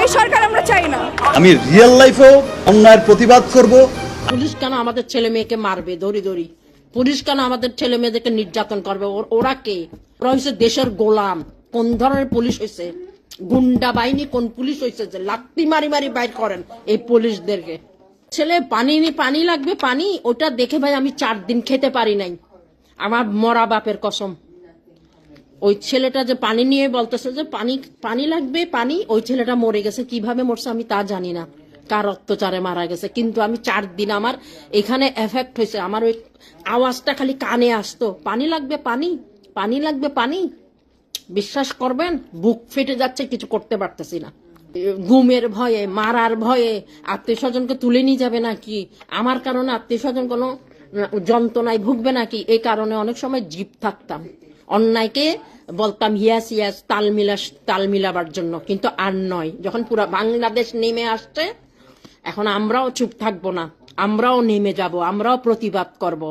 এই সরকার আমরা চাই না। আমি রিয়েল লাইফেও অন্যায়ের প্রতিবাদ করব। পুলিশ কেন আমাদের ছেলে মেয়েকে মারবে দড়ি দড়ি? পুলিশ কেন আমাদের ছেলে মেয়েদেরকে নির্যাতন করবে? ওরা কে? ওরা হয়েছে দেশের গোলাম। কোন ধরনের পুলিশ হয়েছে? গুন্ডা বাহিনী কোন পুলিশ হয়েছে যে লাত্তি মারি মারি বাইর করেন এই পুলিশদেরকে? ছেলে পানি লাগবে, পানি, ওটা দেখে ভাই আমি 4 দিন খেতে পারি নাই, আমার মরা বাপের কসম। ওই ছেলেটা যে পানি নিয়ে বলতেছে যে পানি লাগবে পানি, ওই ছেলেটা মরে গেছে। কিভাবে মরছে আমি তা জানি না, কার অত্যাচারে মারা গেছে, কিন্তু আমি 4 দিন আমার এখানে এফেক্ট হয়েছে। আমার ওই আওয়াজটা খালি কানে আসতো, পানি লাগবে পানি, পানি লাগবে পানি। বিশ্বাস করবেন বুক ফেটে যাচ্ছে, কিছু করতে পারতেছি না। গুমের ভয়ে, মারার ভয়ে, আত্মীয় স্বজনকে তুলে নিয়ে যাবে নাকি, আমার কারণে আত্মীয় স্বজন কোনো যন্ত্রণায় ভুগবে নাকি, এই কারণে অনেক সময় জিপ থাকতাম, অন্যায়কে বলতাম ইয়াস ইয়াস, তাল মিলাবার জন্য, কিন্তু আর নয়। যখন পুরো বাংলাদেশ নেমে আসছে, এখন আমরাও চুপ থাকবো না, আমরাও নেমে যাব, আমরাও প্রতিবাদ করব।